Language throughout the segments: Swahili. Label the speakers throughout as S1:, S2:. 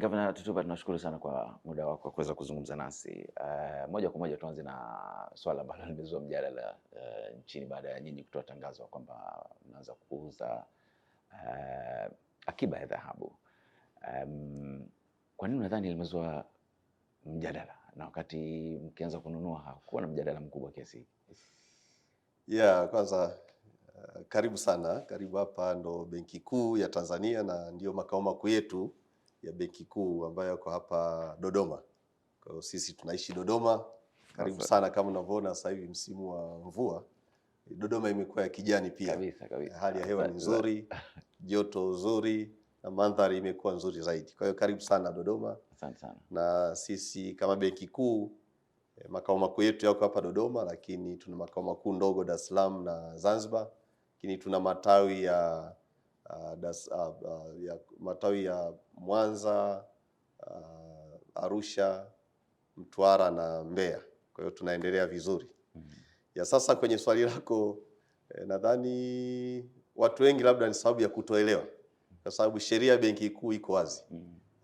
S1: Gavana Tutuba, tunashukuru sana kwa muda wako kuweza kuzungumza nasi. Moja kwa moja tuanze na swala ambalo limezua mjadala nchini baada ya nyinyi kutoa tangazo kwamba mnaanza kuuza akiba ya dhahabu. Kwa nini unadhani limezua mjadala na wakati mkianza kununua hakuwa na mjadala mkubwa kiasi?
S2: Kwanza karibu sana. Karibu hapa ndo Benki Kuu ya Tanzania na ndio makao makuu yetu ya Benki Kuu ambayo yako hapa Dodoma. Kwa hiyo sisi tunaishi Dodoma. Karibu sana. Kama unavyoona sasa hivi msimu wa mvua, Dodoma imekuwa ya kijani pia.
S1: Kabisa.
S2: Hali ya hewa ni nzuri, joto nzuri na mandhari imekuwa nzuri zaidi. Kwa hiyo karibu sana Dodoma.
S1: Asante sana.
S2: Na sisi kama Benki Kuu makao makuu yetu yako hapa Dodoma, lakini tuna makao makuu ndogo Dar es Salaam na Zanzibar. Lakini tuna matawi ya Mwanza, Arusha, Mtwara na Mbeya. Kwa hiyo tunaendelea vizuri. Sasa kwenye swali lako, nadhani watu wengi labda ni sababu ya kutoelewa, kwa sababu sheria ya Benki Kuu iko wazi.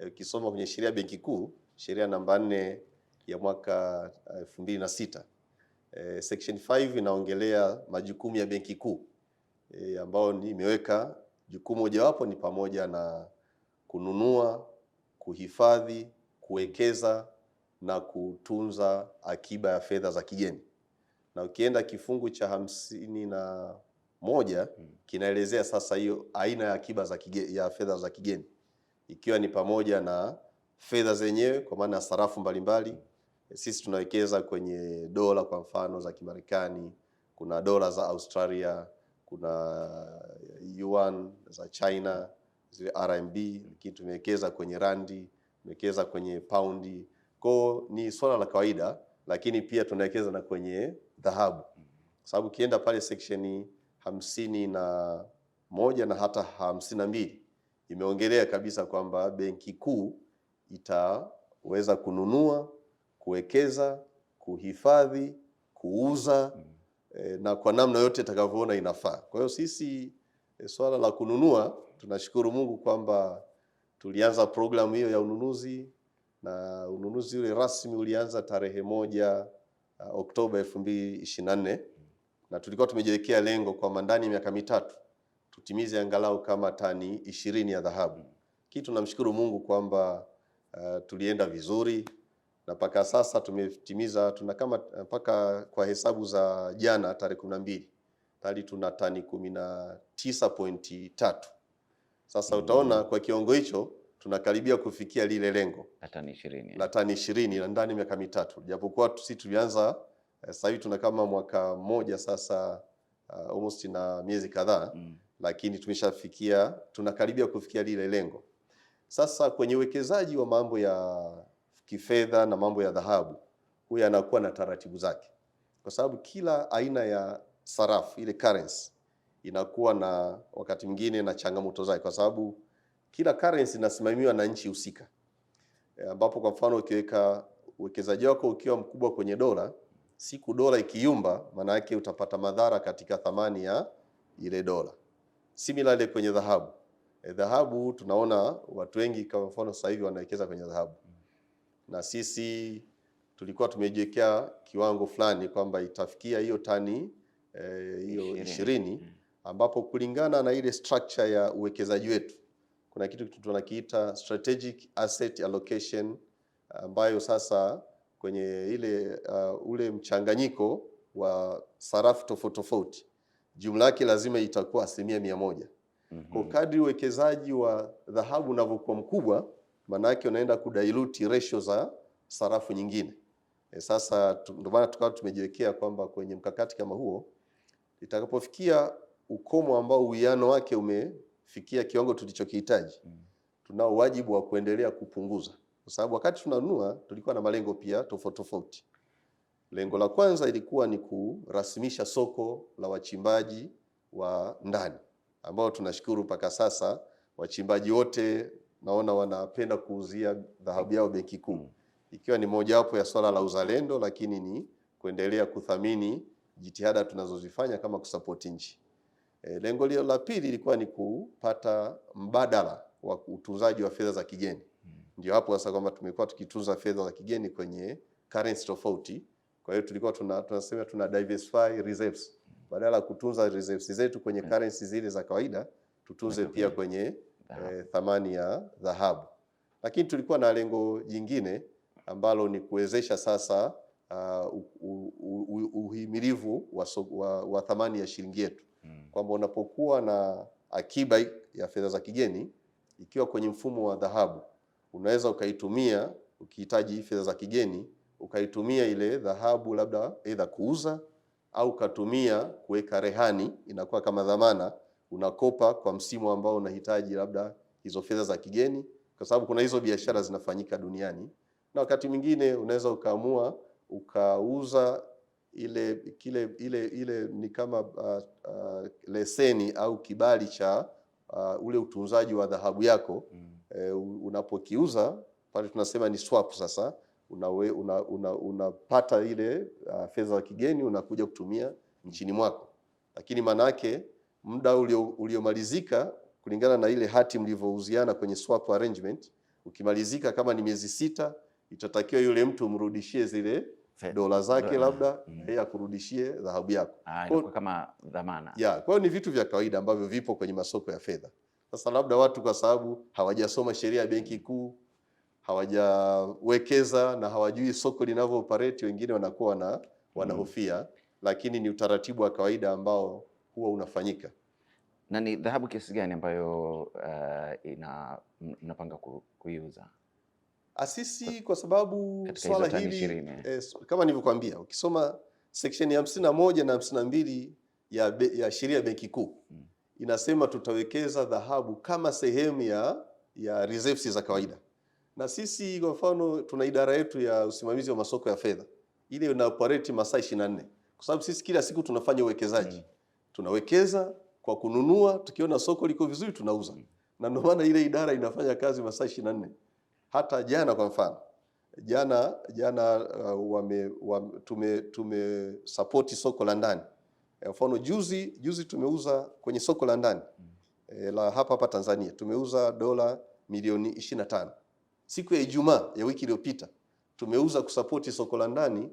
S2: Ukisoma kwenye sheria ya Benki Kuu, sheria namba 4 ya mwaka 2006, section 5 inaongelea majukumu ya Benki Kuu ambao imeweka jukumu mojawapo ni pamoja na kununua, kuhifadhi, kuwekeza na kutunza akiba ya fedha za kigeni. Na ukienda kifungu cha 51 kinaelezea sasa hiyo aina ya akiba za kigeni, ya fedha za kigeni, ikiwa ni pamoja na fedha zenyewe kwa maana ya sarafu mbalimbali. Sisi tunawekeza kwenye dola kwa mfano za Kimarekani, kuna dola za Australia, kuna yuan za China, zile RMB, lakini tumewekeza kwenye randi, tumewekeza kwenye paundi. Kwa ni swala la kawaida, lakini pia tunawekeza na kwenye dhahabu. Sababu kienda pale section 51 na hata 52 imeongelea kabisa kwamba Benki Kuu itaweza kununua, kuwekeza, kuhifadhi, kuuza na kwa namna yote itakavyoona inafaa. Kwa hiyo sisi swala la kununua, tunashukuru Mungu kwamba tulianza programu hiyo ya ununuzi, na ununuzi ule rasmi ulianza tarehe 1 Oktoba 2024, na tulikuwa tumejiwekea lengo kwa ndani ya miaka mitatu tutimize angalau kama tani 20 ya dhahabu. Kitu tunamshukuru Mungu kwamba tulienda vizuri na mpaka sasa tumetimiza, tuna kama mpaka kwa hesabu za jana tarehe 12 tayari tuna tani 19.3. Sasa utaona kwa kiwango hicho tunakaribia kufikia lile lengo
S1: la tani 20.
S2: La tani 20 na ndani miaka mitatu. Japokuwa sisi tulianza sasa hivi tuna kama mwaka mmoja sasa, almost na miezi kadhaa, lakini tumeshafikia, tunakaribia kufikia lile lengo. Sasa kwenye uwekezaji wa mambo ya kifedha na mambo ya dhahabu, huyu anakuwa na taratibu zake, kwa sababu kila aina ya sarafu ile currency inakuwa na wakati mwingine na changamoto zake, kwa sababu kila currency inasimamiwa na nchi husika, ambapo kwa mfano ukiweka uwekezaji wako ukiwa mkubwa kwenye dola, siku dola ikiyumba, maana yake utapata madhara katika thamani ya ile dola. Similarly kwenye dhahabu. Dhahabu tunaona watu wengi kwa mfano sasa hivi wanawekeza kwenye dhahabu. Na sisi tulikuwa tumejiwekea kiwango fulani kwamba itafikia hiyo tani hiyo 20, ambapo kulingana na ile structure ya uwekezaji wetu kuna kitu tunakiita strategic asset allocation, ambayo sasa kwenye ile ule mchanganyiko wa sarafu tofauti tofauti jumla yake lazima itakuwa 100%. Kwa kadri uwekezaji wa dhahabu unavyokuwa mkubwa, maana yake unaenda kudilute ratio za sarafu nyingine. Sasa ndio maana tukawa tumejiwekea kwamba kwenye mkakati kama huo itakapofikia ukomo ambao uwiano wake umefikia kiwango tulichokihitaji, tunao wajibu wa kuendelea kupunguza, kwa sababu wakati tunanunua tulikuwa na malengo pia tofauti tofauti. Lengo la kwanza ilikuwa ni kurasimisha soko la wachimbaji wa ndani, ambao tunashukuru mpaka sasa wachimbaji wote naona wanapenda kuuzia dhahabu yao Benki Kuu, ikiwa ni mojawapo ya swala la uzalendo, lakini ni kuendelea kuthamini jitihada tunazozifanya kama kusupport nchi. Lengo la pili ilikuwa ni kupata mbadala wa utunzaji wa fedha za kigeni. ndio hapo sasa kwamba tumekuwa tukitunza fedha za kigeni kwenye currency tofauti. Kwa hiyo tulikuwa tunasema tuna diversify reserves. Badala ya kutunza reserves zetu kwenye currency zile za kawaida, tutunze pia kwenye thamani ya dhahabu. Lakini tulikuwa na lengo jingine ambalo ni kuwezesha sasa uhimilivu wa thamani ya shilingi yetu. Kwamba unapokuwa na akiba ya fedha za kigeni ikiwa kwenye mfumo wa dhahabu, unaweza ukaitumia ukihitaji fedha za kigeni, ukaitumia ile dhahabu labda aidha kuuza au ukatumia kuweka rehani, inakuwa kama dhamana, unakopa kwa msimu ambao unahitaji labda hizo fedha za kigeni, kwa sababu kuna hizo biashara zinafanyika duniani. Na wakati mwingine unaweza ukaamua ukauza ile ni kama leseni au kibali cha ule utunzaji wa dhahabu yako. Unapokiuza pale tunasema ni swap. Sasa unapata ile fedha za kigeni unakuja kutumia nchini mwako, lakini manake muda uliomalizika kulingana na ile hati mlivyouziana kwenye swap arrangement, ukimalizika kama ni miezi 6, itatakiwa yule mtu umrudishie zile dola zake labda yeye akurudishie dhahabu yako
S1: kama dhamana.
S2: Kwa hiyo ni vitu vya kawaida ambavyo vipo kwenye masoko ya fedha. Sasa labda watu kwa sababu hawajasoma sheria ya Benki Kuu, hawajawekeza na hawajui soko linavyo operate, wengine wanakuwa wanahofia, lakini ni utaratibu wa kawaida ambao huwa unafanyika.
S1: Na ni dhahabu kiasi gani ambayo mnapanga kuiuza?
S2: Sisi kwa sababu swala hili kama nilivyokuambia, ukisoma section ya 51 na 52 ya sheria ya Benki Kuu inasema tutawekeza dhahabu kama sehemu ya reserves za kawaida. Na sisi kwa mfano tuna idara yetu ya usimamizi wa masoko ya fedha, ile ina operate masaa 24, kwa sababu sisi kila siku tunafanya uwekezaji. Tunawekeza kwa kununua, tukiona soko liko vizuri tunauza. Na ndio maana ile idara inafanya kazi masaa 24. Hata jana kwa mfano, tume support soko la ndani. Mfano juzi tumeuza kwenye soko la ndani la hapa Tanzania, tumeuza dola milioni 25. Siku ya Ijumaa ya wiki iliyopita tumeuza kusupport soko la ndani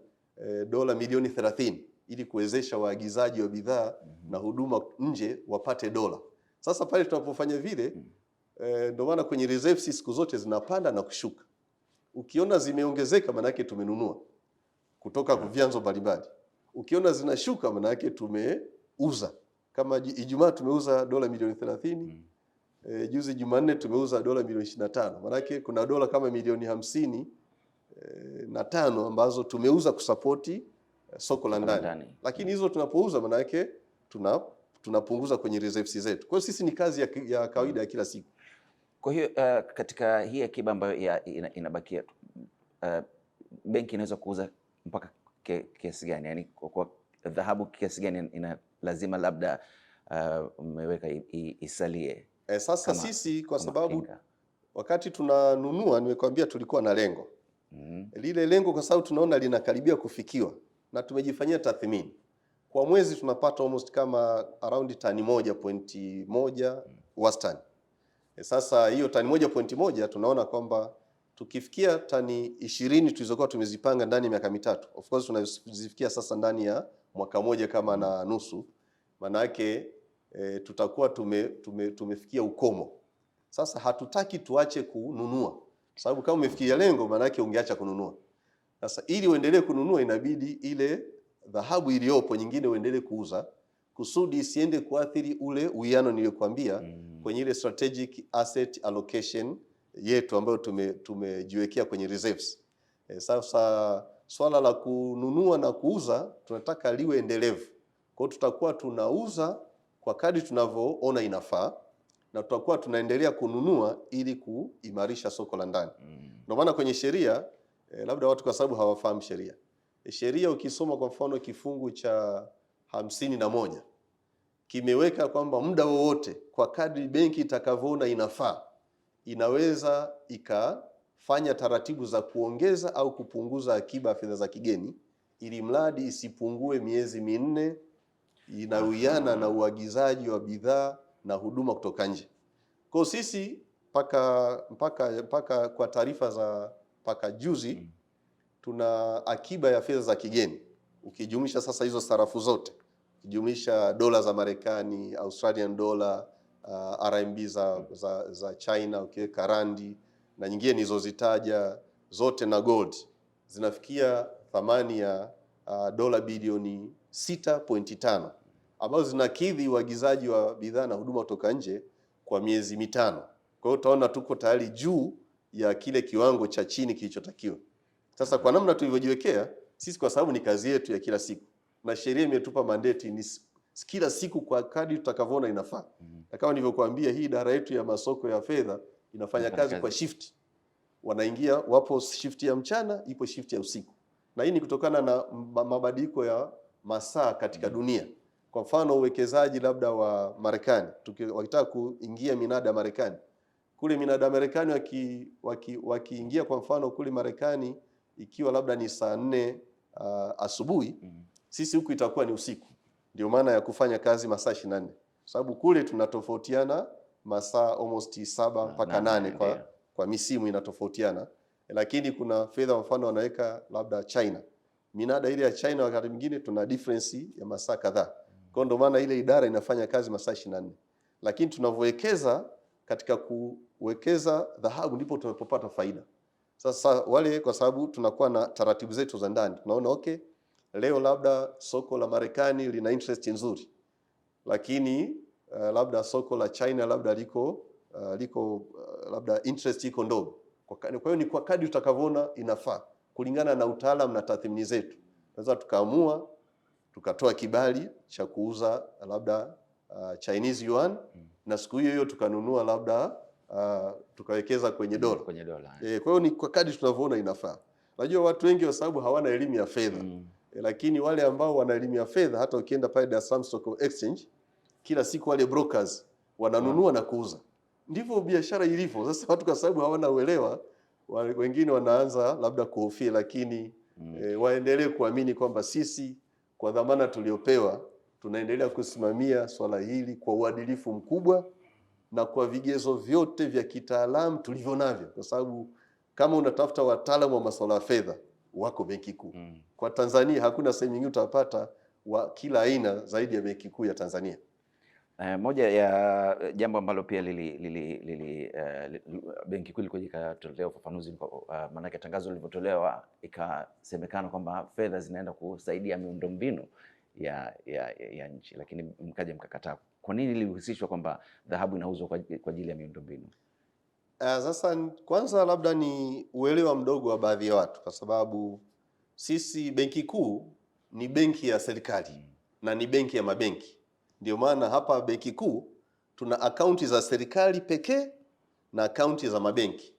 S2: dola milioni 30 ili kuwezesha waagizaji wa bidhaa na huduma nje wapate dola. Sasa pale tunapofanya vile, ndio maana kwenye reserves siku zote zinapanda na kushuka. Ukiona zimeongezeka maana yake tumenunua kutoka kwa vyanzo mbalimbali. Ukiona zinashuka maana yake tumeuza. Kama Ijumaa tumeuza dola milioni 30, juzi Jumanne tumeuza dola milioni 25. Maana yake kuna dola kama milioni 55 ambazo tumeuza kusapoti soko la ndani. Lakini hizo tunapouza maana yake tunapunguza kwenye reserves zetu. Kwa hiyo sisi ni kazi ya kawaida ya kila siku.
S1: Kwa hiyo katika hii akiba ambayo inabakia, benki inaweza kuuza mpaka kiasi gani? Yaani kwa dhahabu kiasi gani lazima labda umeweka isalie?
S2: Sasa sisi kwa sababu wakati tunanunua, nimekwambia tulikuwa na lengo. Lile lengo kwa sababu tunaona linakaribia kufikiwa na tumejifanyia tathmini. Kwa mwezi tunapata almost kama around tani 1.1 wastani. Sasa hiyo tani 1.1 tunaona kwamba tukifikia tani 20 tulizokuwa tumezipanga ndani ya miaka mitatu, of course tunazifikia sasa ndani ya mwaka moja kama na nusu, maana yake tutakuwa tumefikia ukomo. Sasa hatutaki tuache kununua, sababu kama umefikia lengo maana yake ungeacha kununua. Sasa ili uendelee kununua inabidi ile dhahabu iliyopo nyingine uendelee kuuza kusudi isiende kuathiri ule uwiano niliyokuambia kwenye ile strategic asset allocation yetu ambayo tumejiwekea kwenye reserves. Sasa swala la kununua na kuuza tunataka liwe endelevu. Kwa hiyo tutakuwa tunauza kwa kadri tunavyoona inafaa na tutakuwa tunaendelea kununua ili kuimarisha soko la ndani. Ndio maana kwenye sheria labda watu kwa sababu hawafahamu sheria. Sheria ukisoma kwa mfano kifungu cha 51 kimeweka kwamba muda wowote kwa kadri benki itakavyoona inafaa inaweza ikafanya taratibu za kuongeza au kupunguza akiba ya fedha za kigeni ili mradi isipungue miezi 4 inawiana na uagizaji wa bidhaa na huduma kutoka nje. Kwa sisi mpaka kwa taarifa za mpaka juzi tuna akiba ya fedha za kigeni ukijumlisha sasa hizo sarafu zote, ukijumlisha dola za Marekani, Australian dollar, RMB za China, ukiweka randi na nyingine nilizozitaja zote na gold, zinafikia thamani ya dola bilioni 6.5 ambazo zinakidhi uagizaji wa bidhaa na huduma kutoka nje kwa miezi mitano. Kwa hiyo utaona tuko tayari juu ya kile kiwango cha chini kilichotakiwa. Sasa kwa namna tulivyojiwekea sisi, kwa sababu ni kazi yetu ya kila siku na sheria imetupa mandate ni kila siku kwa kadri tutakavyoona inafaa. Na kama nilivyokuambia, hii idara yetu ya masoko ya fedha inafanya kazi kwa shift. Wanaingia, wapo shift ya mchana, ipo shift ya usiku. Na hii ni kutokana na mabadiliko ya masaa katika dunia. Kwa mfano uwekezaji labda wa Marekani, wakitaka kuingia minada Marekani, kule minada Marekani wakiingia kwa mfano kule Marekani ikiwa labda ni saa 4 asubuhi, sisi huku itakuwa ni usiku. Ndio maana ya kufanya kazi masaa 24. Sababu kule tunatofautiana masaa almost 7 mpaka 8 kwa misimu inatofautiana. Lakini kuna fedha mfano wanaweka labda China. Minada ile ya China wakati mwingine tuna difference ya masaa kadhaa. Kwa ndio maana ile idara inafanya kazi masaa 24. Lakini tunavyowekeza katika kuwekeza dhahabu ndipo tunapopata faida. Sasa wale, kwa sababu tunakuwa na taratibu zetu za ndani, tunaona okay, leo labda soko la Marekani lina interest nzuri, lakini labda soko la China labda liko labda interest iko ndogo. Kwa hiyo ni kwa kadri tutakavyoona inafaa kulingana na utaalamu na tathmini zetu, tunaweza tukaamua tukatoa kibali cha kuuza labda Chinese yuan na siku hiyo tukanunua labda tukawekeza kwenye dola. Kwa hiyo ni kwa kadri tunavyoona inafaa. Najua watu wengi kwa sababu hawana elimu ya fedha. Lakini wale ambao wana elimu ya fedha, hata ukienda pale Dar es Salaam Stock Exchange kila siku wale brokers wananunua na kuuza. Ndivyo biashara ilivyo. Sasa watu kwa sababu hawana uelewa, wengine wanaanza labda kuhofia, lakini waendelee kuamini kwamba sisi kwa dhamana tuliopewa tunaendelea kusimamia swala hili kwa uadilifu mkubwa na kwa vigezo vyote vya kitaalamu tulivyo navyo, kwa sababu kama unatafuta wataalamu wa masuala ya fedha wako Benki Kuu. Kwa Tanzania hakuna sehemu nyingine utapata wa kila aina zaidi ya Benki Kuu ya Tanzania.
S1: Moja ya jambo ambalo pia Benki Kuu ilikuwa ikatolea ufafanuzi, maana tangazo lilivyotolewa ikasemekana kwamba fedha zinaenda kusaidia miundombinu ya nchi, lakini mkaja mkakataa. Kwa nini ilihusishwa kwamba dhahabu inauzwa kwa ajili ya miundombinu?
S2: Sasa kwanza labda ni uelewa mdogo wa baadhi ya watu, kwa sababu sisi Benki Kuu ni benki ya serikali na ni benki ya mabenki. Ndio maana hapa Benki Kuu tuna akaunti za serikali pekee na akaunti za mabenki.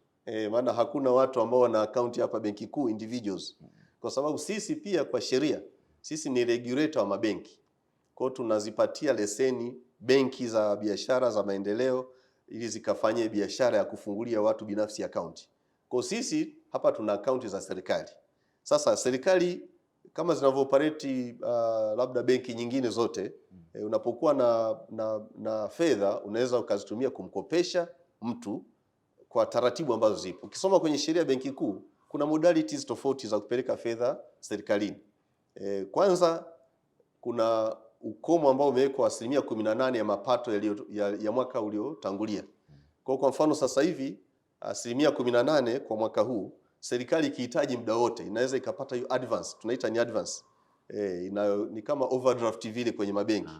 S2: Maana hakuna watu ambao wana akaunti hapa Benki Kuu individuals. Kwa sababu sisi pia kwa sheria sisi ni regulator wa mabenki. Kwa hiyo tunazipatia leseni benki za biashara za maendeleo ili zikafanye biashara ya kufungulia watu binafsi akaunti. Kwa sisi hapa tuna akaunti za serikali. Sasa serikali kama zinavyo-operate labda benki nyingine zote, unapokuwa na fedha unaweza ukazitumia kumkopesha mtu kwa taratibu ambazo zipo. Ukisoma kwenye sheria ya Benki Kuu kuna modalities tofauti za kupeleka fedha serikalini. Kwanza kuna ukomo ambao umewekwa 18% ya mapato ya mwaka uliotangulia. Kwa mfano sasa hivi 18% kwa mwaka huu, serikali ikihitaji muda wote inaweza ikapata hiyo advance, tunaita ni advance. Ni kama overdraft vile kwenye mabenki.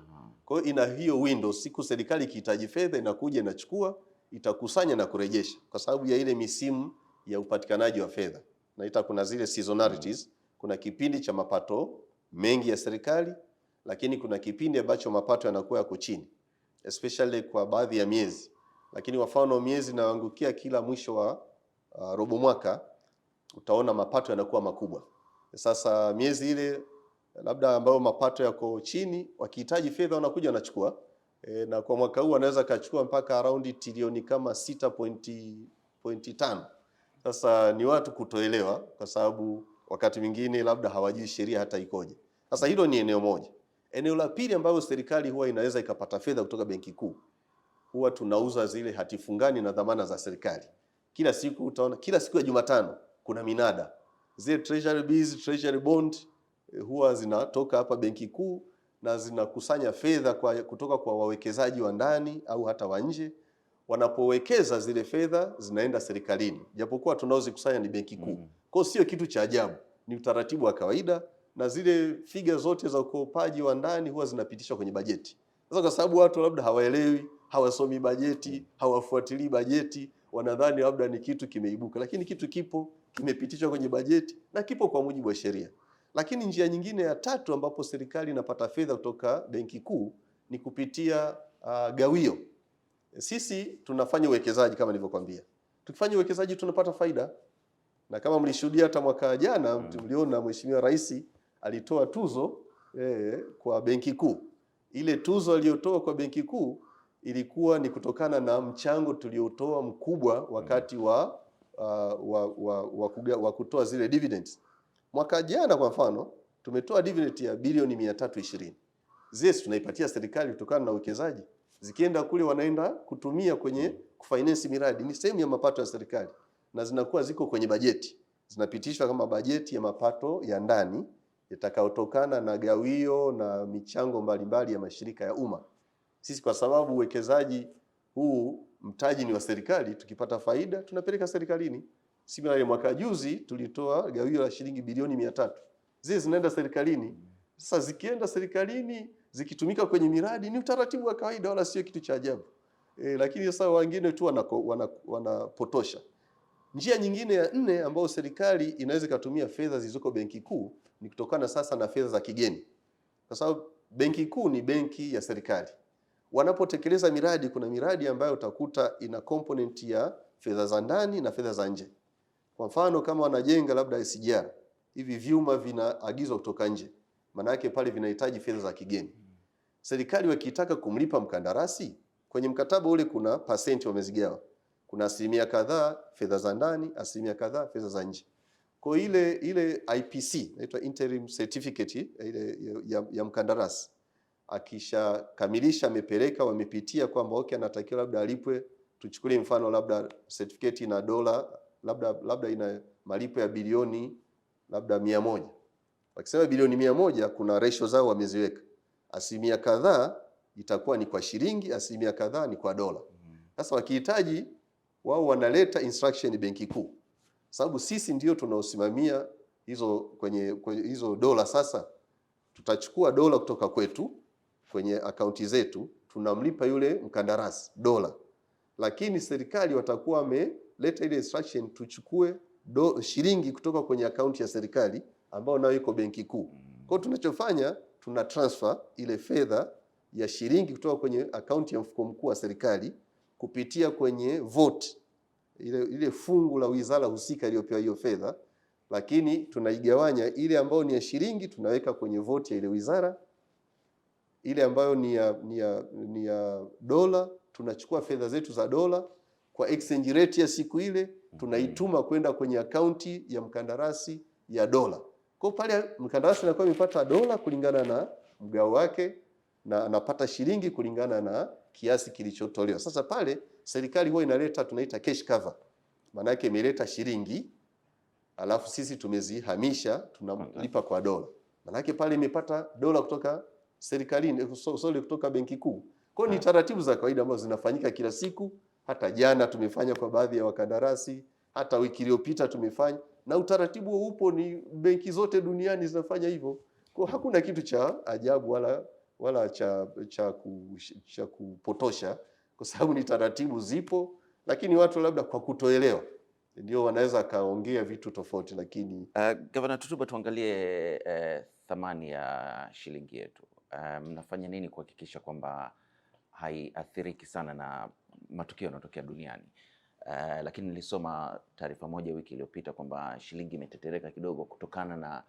S2: Kwa hiyo ina hiyo window, siku serikali ikihitaji fedha inakuja inachukua, itakusanya na kurejesha, kwa sababu ya ile misimu ya upatikanaji wa fedha. Naita kuna zile seasonalities, kuna kipindi cha mapato mengi ya serikali, lakini kuna kipindi ambacho mapato yanakuwa yako chini, especially kwa baadhi ya miezi. Lakini mfano miezi inaangukia kila mwisho wa robo mwaka, utaona mapato yanakuwa makubwa. Sasa miezi ile labda ambayo mapato yako chini, wakihitaji fedha wanakuja wanachukua. Na kwa mwaka huu wanaweza kachukua mpaka around trilioni kama 6.5. Sasa ni watu kutoelewa, kwa sababu wakati mwingine labda hawajui sheria hata ikoje. Sasa hilo ni eneo moja. Eneo la pili ambayo serikali huwa inaweza ikapata fedha kutoka Benki Kuu huwa tunauza zile hati fungani na dhamana za serikali. Kila siku utaona, kila siku ya Jumatano kuna minada. Zile treasury bills, treasury bond huwa zinatoka hapa Benki Kuu na zinakusanya fedha kutoka kwa wawekezaji wa ndani au hata wa nje. Wanapowekeza zile fedha zinaenda serikalini, japokuwa tunaozikusanya ni Benki Kuu. Kwa hiyo sio kitu cha ajabu, ni utaratibu wa kawaida, na zile figa zote za ukopaji wa ndani huwa zinapitishwa kwenye bajeti. Sasa kwa sababu watu labda hawaelewi, hawasomi bajeti, hawafuatilii bajeti, wanadhani labda ni kitu kimeibuka, lakini kitu kipo, kimepitishwa kwenye bajeti na kipo kwa mujibu wa sheria. Lakini njia nyingine ya tatu ambapo serikali inapata fedha kutoka Benki Kuu ni kupitia gawio. Sisi tunafanya uwekezaji kama nilivyokuambia. Tukifanya uwekezaji tunapata faida. Na kama mlishuhudia hata mwaka jana mliona Mheshimiwa Rais alitoa tuzo kwa Benki Kuu. Ile tuzo aliyotoa kwa Benki Kuu ilikuwa ni kutokana na mchango tuliotoa mkubwa wakati wa kutoa zile dividends. Mwaka jana kwa mfano tumetoa dividend ya bilioni 320. Zile tunaipatia serikali kutokana na uwekezaji. Zikienda kule wanaenda kutumia kwenye kufinance miradi, ni sehemu ya mapato ya serikali na zinakuwa ziko kwenye bajeti. Zinapitishwa kama bajeti ya mapato ya ndani yatakayotokana na gawio na michango mbalimbali ya mashirika ya umma. Sisi kwa sababu uwekezaji huu mtaji ni wa serikali, tukipata faida tunapeleka serikalini. Similarly mwaka juzi tulitoa gawio la shilingi bilioni 300. Zile zinaenda serikalini. Sasa zikienda serikalini, zikitumika kwenye miradi ni utaratibu wa kawaida, wala sio kitu cha ajabu. Lakini sasa wengine tu wanapotosha. Njia nyingine ya nne ambayo serikali inaweza kutumia fedha zilizoko Benki Kuu ni kutokana sasa na fedha za kigeni. Kwa sababu Benki Kuu ni benki ya serikali. Wanapotekeleza miradi, kuna miradi ambayo utakuta ina component ya fedha za ndani na fedha za nje. Kwa mfano kama wanajenga labda SGR, hivi vyuma vinaagizwa kutoka nje. Maana yake pale vinahitaji fedha za kigeni. Serikali wakitaka kumlipa mkandarasi, kwenye mkataba ule kuna pasenti wamezigawa. Kuna asilimia kadhaa fedha za ndani, asilimia kadhaa fedha za nje. Kwa ile IPC, inaitwa interim certificate ya mkandarasi, akishakamilisha amepeleka, wamepitia kwamba okay anatakiwa labda alipwe, tuchukulie mfano labda certificate ina dola labda ina malipo ya bilioni labda 100. Wakisema bilioni 100 kuna ratio zao wameziweka. Asilimia kadhaa itakuwa ni kwa shilingi, asilimia kadhaa ni kwa dola. Sasa wakihitaji wao wanaleta instruction Benki Kuu. Sababu sisi ndio tunaosimamia kwenye hizo dola. Sasa tutachukua dola kutoka kwetu kwenye akaunti zetu, tunamlipa yule mkandarasi dola. Lakini serikali watakuwa wameleta ile instruction tuchukue shilingi kutoka kwenye akaunti ya serikali ambao nayo iko Benki Kuu. Kwa hiyo tunachofanya tuna transfer ile fedha ya shilingi kutoka kwenye akaunti ya mfuko mkuu wa serikali kupitia kwenye vote ile fungu la wizara husika iliyopewa hiyo fedha, lakini tunaigawanya. Ile ambayo ni ya shilingi tunaweka kwenye vote ya ile wizara, ile ambayo ni ya dola tunachukua fedha zetu za dola kwa exchange rate ya siku ile tunaituma kwenda kwenye akaunti ya mkandarasi ya dola. Kwa pale mkandarasi anakuwa amepata dola kulingana na mgao wake na anapata shilingi kulingana na kiasi kilichotolewa. Sasa pale serikali huwa inaleta tunaita cash cover. Maana yake imeleta shilingi alafu sisi tumezihamisha tunalipa kwa dola. Maana yake pale imepata dola kutoka serikalini, kutoka Benki Kuu. Kwa hiyo ni taratibu za kawaida ambazo zinafanyika kila siku. Hata jana tumefanya kwa baadhi ya wakandarasi, hata wiki iliyopita tumefanya, na utaratibu upo, ni benki zote duniani zinafanya hivyo. Kwa hakuna kitu cha ajabu wala cha kupotosha, kwa sababu ni taratibu zipo, lakini watu labda kwa kutoelewa ndio wanaweza kaongea vitu tofauti. Lakini
S1: Gavana Tutuba, tuangalie thamani ya shilingi yetu. Mnafanya nini kuhakikisha kwamba haiathiriki sana na matukio yanayotokea duniani? Lakini nilisoma taarifa moja wiki iliyopita kwamba shilingi imetetereka kidogo kutokana na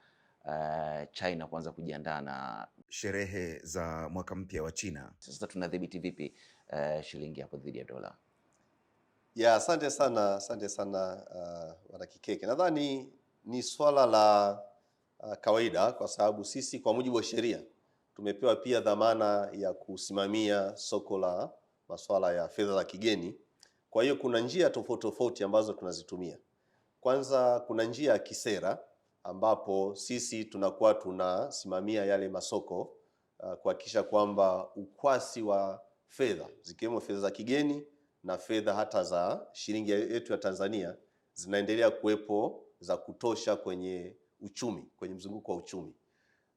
S1: China kuanza kujiandaa na sherehe za mwaka mpya wa China. Sasa tunadhibiti vipi shilingi hapo dhidi ya dola?
S2: Asante sana Bwana Kikeke. Nadhani ni swala la kawaida, kwa sababu sisi kwa mujibu wa sheria tumepewa pia dhamana ya kusimamia soko la masuala ya fedha za kigeni. Kwa hiyo kuna njia tofauti tofauti ambazo tunazitumia. Kwanza kuna njia ya kisera ambapo sisi tunakuwa tunasimamia yale masoko kuhakikisha kwamba ukwasi wa fedha zikiwemo fedha za kigeni na fedha hata za shilingi yetu ya Tanzania zinaendelea kuwepo za kutosha kwenye uchumi, kwenye mzunguko wa uchumi.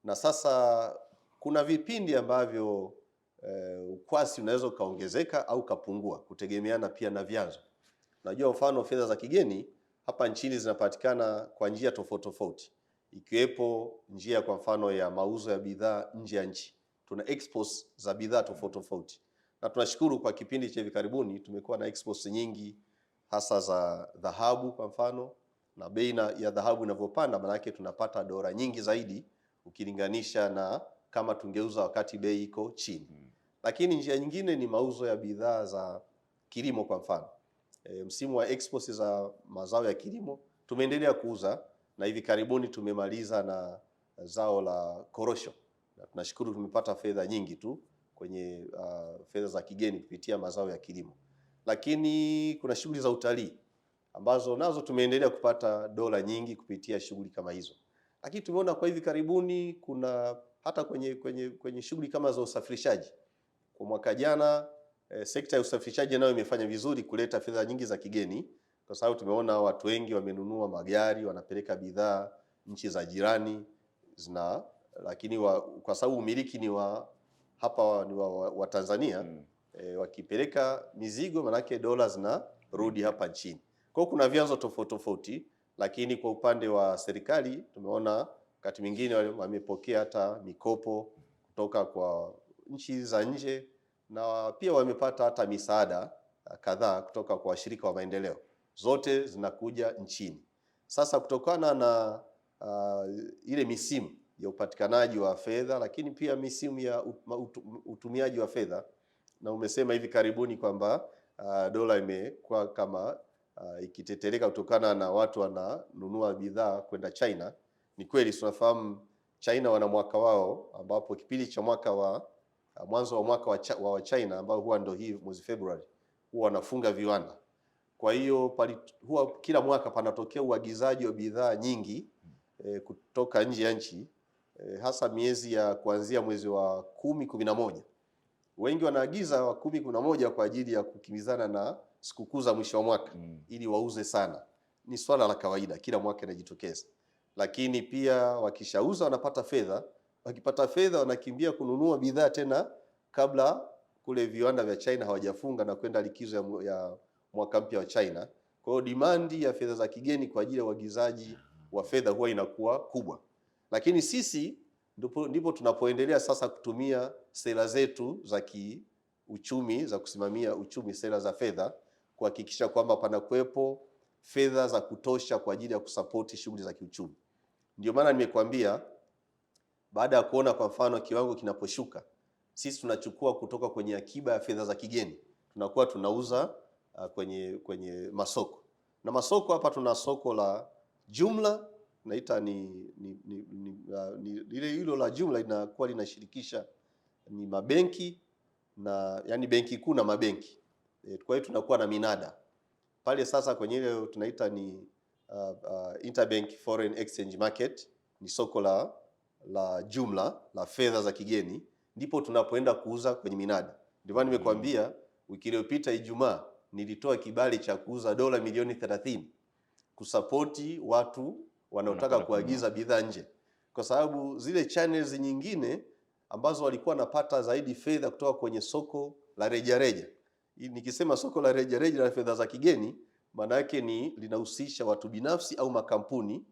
S2: Na sasa kuna vipindi ambavyo ukwasi unaweza ukaongezeka au kapungua kutegemeana pia na vyanzo. Najua mfano fedha za kigeni hapa nchini zinapatikana kwa njia tofauti tofauti, ikiwepo njia kwa mfano ya mauzo ya bidhaa nje ya nchi. Tuna exports za bidhaa tofauti tofauti. Na tunashukuru kwa kipindi cha hivi karibuni tumekuwa na exports nyingi hasa za dhahabu kwa mfano, na bei ya dhahabu inavyopanda maana yake tunapata dola nyingi zaidi ukilinganisha na kama tungeuza wakati bei iko chini. Lakini njia nyingine ni mauzo ya bidhaa za kilimo kwa mfano. Msimu wa exports za mazao ya kilimo tumeendelea kuuza, na hivi karibuni tumemaliza na zao la korosho. Na tunashukuru tumepata fedha nyingi tu kwenye fedha za kigeni kupitia mazao ya kilimo. Lakini kuna shughuli za utalii ambazo nazo tumeendelea kupata dola nyingi kupitia shughuli kama hizo. Lakini tumeona kwa hivi karibuni kuna hata kwenye shughuli kama za usafirishaji. Kwa mwaka jana sekta ya usafirishaji nayo imefanya vizuri kuleta fedha nyingi za kigeni, kwa sababu tumeona watu wengi wamenunua magari wanapeleka bidhaa nchi za jirani lakini kwa sababu umiliki ni wa hapa ni wa Tanzania wakipeleka mizigo manake dola zinarudi hapa nchini. Kwa hiyo kuna vyanzo tofauti tofauti, lakini kwa upande wa serikali tumeona wakati mwingine wamepokea hata mikopo kutoka kwa nchi za nje, na pia wamepata hata misaada kadhaa kutoka kwa washirika wa maendeleo. Zote zinakuja nchini. Sasa kutokana na ile misimu ya upatikanaji wa fedha, lakini pia misimu ya utumiaji wa fedha, na umesema hivi karibuni kwamba dola imekuwa kama ikitetereka kutokana na watu wananunua bidhaa kwenda China. Ni kweli tunafahamu China wana mwaka wao, ambapo kipindi cha mwaka wa mwanzo wa mwaka wa China ambao huwa ndio hii mwezi Februari huwa wanafunga viwanda. Kwa hiyo huwa kila mwaka panatokea uagizaji wa bidhaa nyingi kutoka nje ya nchi, hasa miezi ya kuanzia mwezi wa 10, 11. Wengi wanaagiza wa 10, 11 kwa ajili ya kukimbizana na sikukuu za mwisho wa mwaka ili wauze sana. Ni swala la kawaida, kila mwaka inajitokeza. Lakini pia wakishauza wanapata fedha, wakipata fedha wanakimbia kununua bidhaa tena kabla kule viwanda vya China hawajafunga na kwenda likizo ya mwaka mpya wa China. Kwa hiyo demand ya fedha za kigeni kwa ajili ya uagizaji wa fedha huwa inakuwa kubwa. Lakini sisi ndipo tunapoendelea sasa kutumia sera zetu za kiuchumi za kusimamia uchumi, sera za fedha, kuhakikisha kwamba panakuwepo fedha za kutosha kwa ajili ya kusapoti shughuli za kiuchumi. Ndio maana nimekuambia baada ya kuona kwa mfano kiwango kinaposhuka, sisi tunachukua kutoka kwenye akiba ya fedha za kigeni, tunakuwa tunauza kwenye masoko. Na masoko hapa tuna soko la jumla, naita ni hilo la jumla linakuwa linashirikisha ni mabenki na yani benki kuu na mabenki. Kwa hiyo tunakuwa na minada pale. Sasa kwenye ile tunaita ni interbank foreign exchange market, ni soko la jumla la fedha za kigeni, ndipo tunapoenda kuuza kwenye minada. Ndio maana nimekuambia wiki iliyopita Ijumaa nilitoa kibali cha kuuza dola milioni 30 kusapoti watu wanaotaka kuagiza bidhaa nje, kwa sababu zile channels nyingine ambazo walikuwa napata zaidi fedha kutoka kwenye soko la rejareja. Nikisema soko la rejareja la fedha za kigeni, maana yake ni linahusisha watu binafsi au makampuni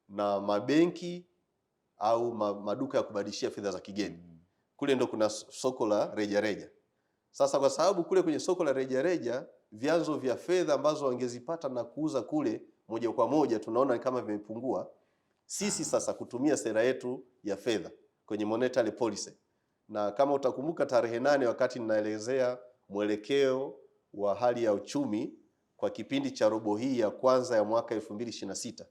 S2: na mabenki au maduka ya kubadilishia fedha za kigeni. Kule ndo kuna soko la rejareja. Sasa kwa sababu kule kwenye soko la rejareja vyanzo vya fedha ambazo wangezipata na kuuza kule moja kwa moja tunaona kama vimepungua, sisi sasa kutumia sera yetu ya fedha kwenye monetary policy. Na kama utakumbuka tarehe 8 wakati ninaelezea mwelekeo wa hali ya uchumi kwa kipindi cha robo hii ya kwanza ya mwaka 2026,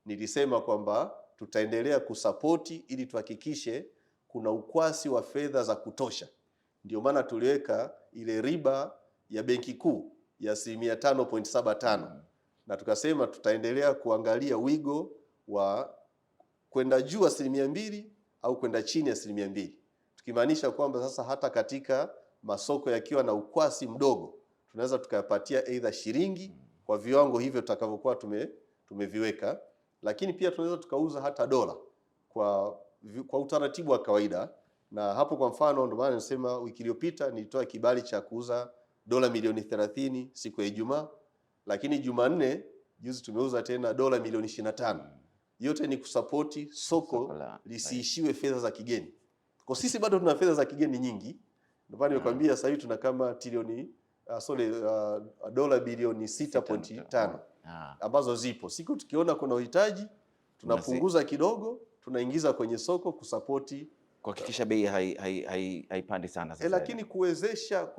S2: nilisema kwamba tutaendelea kusapoti ili tuhakikishe kuna ukwasi wa fedha za kutosha. Ndio maana tuliweka ile riba ya Benki Kuu ya 5.75 na tukasema tutaendelea kuangalia wigo wa kwenda juu 2% au kwenda chini 2%, tukimaanisha kwamba sasa hata katika masoko yakiwa na ukwasi mdogo tunaweza tukayapatia aidha shilingi kwa viwango hivyo tutakavyokuwa tumeviweka, lakini pia tunaweza tukauza hata dola kwa utaratibu wa kawaida. Na hapo kwa mfano ndio maana nasema wiki iliyopita nilitoa kibali cha kuuza dola milioni 30 siku ya Ijumaa, lakini Jumanne juzi tumeuza tena dola milioni 25. Yote ni kusapoti soko lisiishiwe fedha za kigeni. Kwa sisi bado tuna fedha za kigeni nyingi. Ndio maana nimekwambia sasa hivi tuna kama trilioni dola bilioni 6.5 ambazo zipo. Siku tukiona kuna uhitaji tunapunguza kidogo, tunaingiza kwenye soko kusapoti,
S1: kuhakikisha bei haipandi sana sasa.
S2: Lakini kuwezesha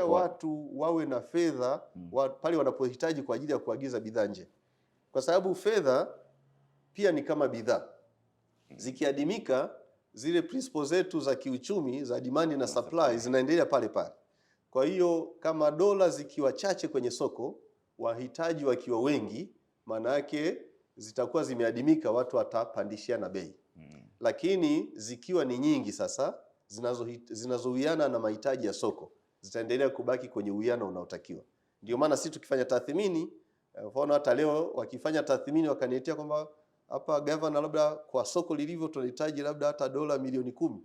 S2: watu wawe na fedha pale wanapohitaji kwa ajili ya kuagiza bidhaa nje, kwa sababu fedha pia ni kama bidhaa. Zikiadimika zile principles zetu za kiuchumi za demand na supply zinaendelea pale pale. Kwa hiyo kama dola zikiwa chache kwenye soko, wahitaji wakiwa wengi, maana yake zitakuwa zimeadimika, watu watapandishia na bei. Lakini zikiwa ni nyingi sasa zinazowiana na mahitaji ya soko, zitaendelea kubaki kwenye uwiano unaotakiwa. Ndio maana sisi tukifanya tathmini, mfano hata leo wakifanya tathmini wakaniletea kwamba hapa governor, labda kwa soko lilivyo tunahitaji labda hata dola milioni 10.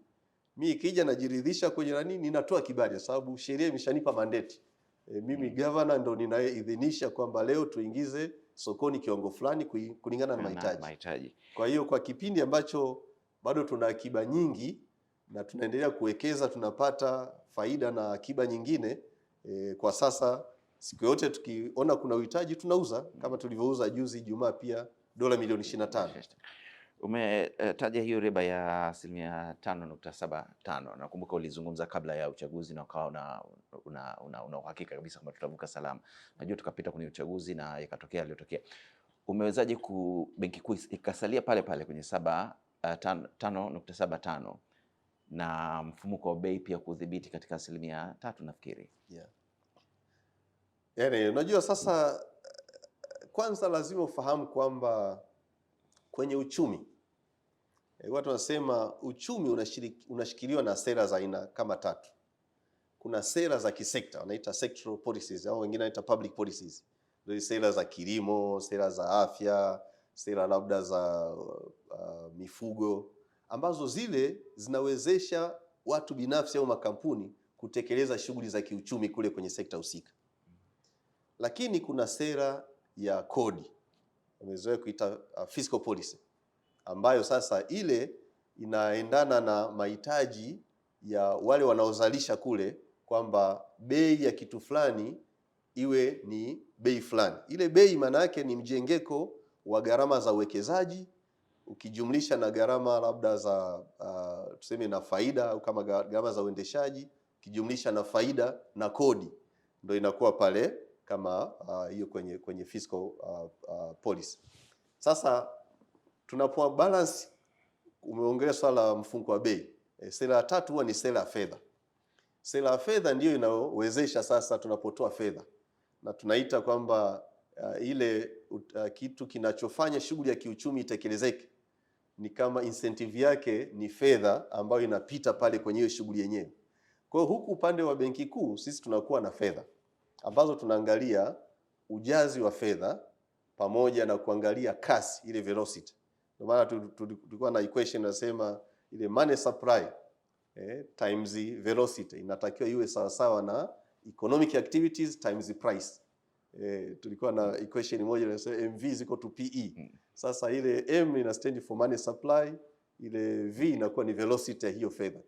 S2: Mimi ikija najiridhisha kwenye nani, ninatoa kibali sababu sheria imeshanipa mandate. Mimi governor ndo ninayeidhinisha kwamba leo tuingize sokoni kiwango fulani kulingana na mahitaji. Kwa hiyo kwa kipindi ambacho bado tuna akiba nyingi na tunaendelea kuwekeza, tunapata faida na akiba nyingine, kwa sasa siku yote tukiona kuna uhitaji tunauza, kama tulivyouza juzi Ijumaa pia dola milioni 25.
S1: Umetaja hiyo riba ya 5.75. Nakumbuka ulizungumza kabla ya uchaguzi na ukawa una uhakika kabisa kwamba tutavuka salama. Najua tukapita kwenye uchaguzi na ikatokea aliyotokea. Umewezaje Benki Kuu ikasalia pale pale kwenye 5.75 na mfumuko wa bei pia kudhibiti katika 3% nafikiri?
S2: Yaani unajua sasa, kwanza lazima ufahamu kwamba kwenye uchumi watu wanasema uchumi unashikiliwa na sera za aina kama 3. Kuna sera za kisekta wanaita sectoral policies au wengine wanaita public policies. Ndio sera za kilimo, sera za afya, sera labda za mifugo, ambazo zile zinawezesha watu binafsi au makampuni kutekeleza shughuli za kiuchumi kule kwenye sekta husika. Lakini kuna sera ya kodi, wamezoea kuita fiscal policy, ambayo sasa ile inaendana na mahitaji ya wale wanaozalisha kule, kwamba bei ya kitu fulani iwe ni bei fulani. Ile bei maana yake ni mjengeko wa gharama za uwekezaji ukijumlisha na gharama labda za tuseme na faida, au kama gharama za uendeshaji ukijumlisha na faida na kodi, ndio inakuwa pale kama hiyo kwenye fiscal policy. Sasa tunapo balance, umeongelea swala la mfumuko wa bei. Sera ya 3 huwa ni sera ya fedha. Sera ya fedha ndiyo inawezesha sasa tunapotoa fedha, na tunaita kwamba ile kitu kinachofanya shughuli ya kiuchumi itekelezeke ni kama incentive yake ni fedha ambayo inapita pale kwenye hiyo shughuli yenyewe. Kwa hiyo huku upande wa Benki Kuu sisi tunakuwa na fedha ambazo tunaangalia ujazi wa fedha pamoja na kuangalia kasi, ile velocity. Ndio maana tulikuwa na equation nasema ile money supply times velocity inatakiwa iwe sawa sawa na economic activities times price. Tulikuwa na equation moja inasema MV is equal to PE. Sasa ile M ina stand for money supply, ile V inakuwa ni velocity ya hiyo fedha,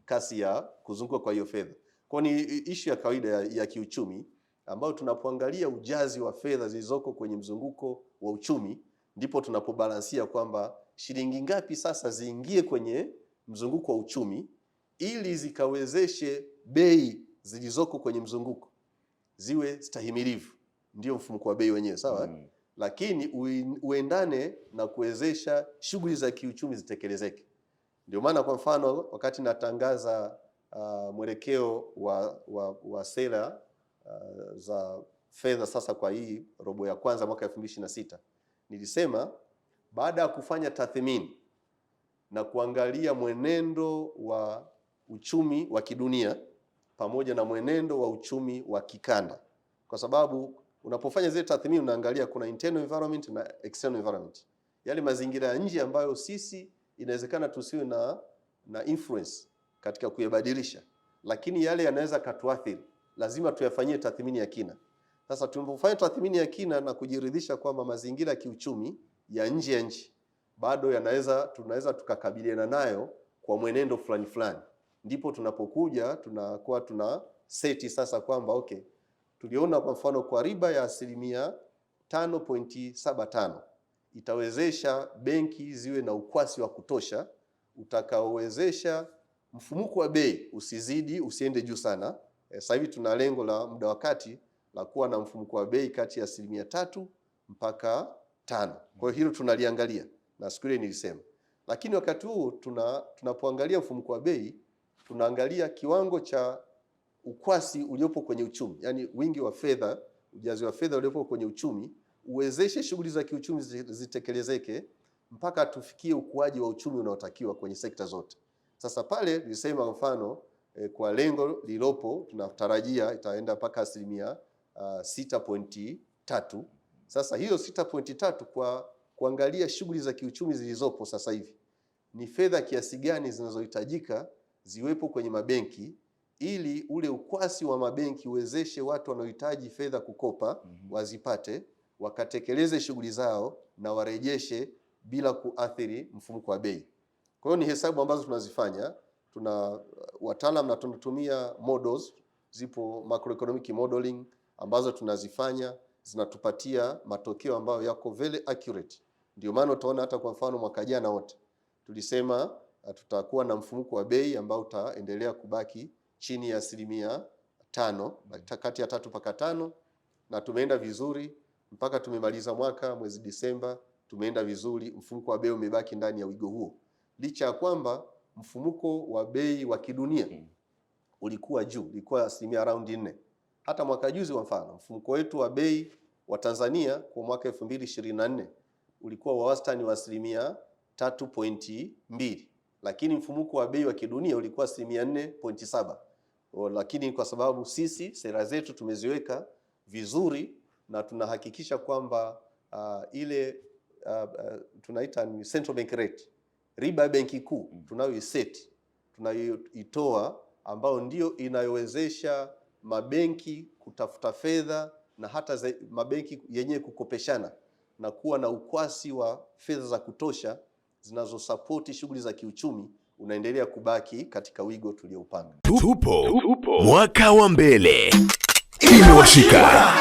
S2: kasi ya kuzunguka kwa hiyo fedha. Kwa ni issue ya kawaida ya kiuchumi, ambayo tunapoangalia ujazi wa fedha zilizoko kwenye mzunguko wa uchumi, ndipo tunapobalansia kwamba shilingi ngapi sasa ziingie kwenye mzunguko wa uchumi ili zikawezeshe bei zilizoko kwenye mzunguko ziwe stahimilivu. Ndio mfumuko wa bei wenyewe, sawa? Lakini uendane na kuwezesha shughuli za kiuchumi zitekelezeke. Ndio maana kwa mfano wakati natangaza mwelekeo wa sera za fedha sasa kwa hii robo ya kwanza mwaka 2026, nilisema baada ya kufanya tathmini na kuangalia mwenendo wa uchumi wa kidunia pamoja na mwenendo wa uchumi wa kikanda, kwa sababu unapofanya zile tathmini unaangalia kuna internal environment na external environment, yale mazingira ya nje ambayo sisi inawezekana tusiwe na influence katika kuyabadilisha, lakini yale yanaweza katuathiri, lazima tuyafanyie tathmini ya kina. Sasa tunapofanya tathmini ya kina na kujiridhisha kwamba mazingira ya kiuchumi ya nje ya nchi bado tunaweza tukakabiliana nayo kwa mwenendo fulani fulani, ndipo tunapokuja tunakuwa tuna seti sasa kwamba okay, tuliona kwa mfano kwa riba ya 5.75 itawezesha benki ziwe na ukwasi wa kutosha utakaowezesha mfumuko wa bei usiende juu sana. Sasa hivi tuna lengo la muda wakati la kuwa na mfumuko wa bei kati ya 3 mpaka 5. Kwa hiyo hilo tunaliangalia na siku ile nilisema. Lakini wakati huu tunapoangalia mfumuko wa bei tunaangalia kiwango cha ukwasi uliopo kwenye uchumi, yani wingi wa fedha, ujazi wa fedha uliopo kwenye uchumi uwezeshe shughuli za kiuchumi zitekelezeke mpaka tufikie ukuaji wa uchumi unaotakiwa kwenye sekta zote. Sasa pale nilisema mfano kwa lengo lilopo tunatarajia itaenda mpaka 6.3. Sasa hiyo 6.3 kwa kuangalia shughuli za kiuchumi zilizopo sasa hivi ni fedha kiasi gani zinazohitajika ziwepo kwenye mabenki ili ule ukwasi wa mabenki uwezeshe watu wanaohitaji fedha kukopa wazipate, wakatekeleze shughuli zao na warejeshe bila kuathiri mfumuko wa bei. Kwa hiyo ni hesabu ambazo tunazifanya, tuna wataalamu na tunatumia models, zipo macroeconomic modeling ambazo tunazifanya, zinatupatia matokeo ambayo yako very accurate. Ndio maana utaona hata kwa mfano mwaka jana wote tulisema tutakuwa na mfumuko wa bei ambao utaendelea kubaki chini ya 5%, kati ya 3 mpaka 5, na tumeenda vizuri mpaka tumemaliza mwaka mwezi Disemba, tumeenda vizuri, mfumuko wa bei umebaki ndani ya wigo huo. Licha ya kwamba mfumuko wa bei wa kidunia ulikuwa juu, ulikuwa around 4. Hata mwaka juzi kwa mfano, mfumuko wetu wa bei wa Tanzania kwa mwaka 2024 ulikuwa wa wastani wa 3.2, lakini mfumuko wa bei wa kidunia ulikuwa 4.7. Lakini kwa sababu sisi sera zetu tumeziweka vizuri na tunahakikisha kwamba tunaita ni central bank rate, riba ya benki kuu tunayoitoa ambayo ndio inayowezesha mabenki kutafuta fedha na hata mabenki yenyewe kukopeshana na kuwa na ukwasi wa fedha za kutosha zinazosapoti shughuli za kiuchumi unaendelea kubaki katika wigo tulioupanga.
S3: Tupo mwaka wa mbele. Imewashika.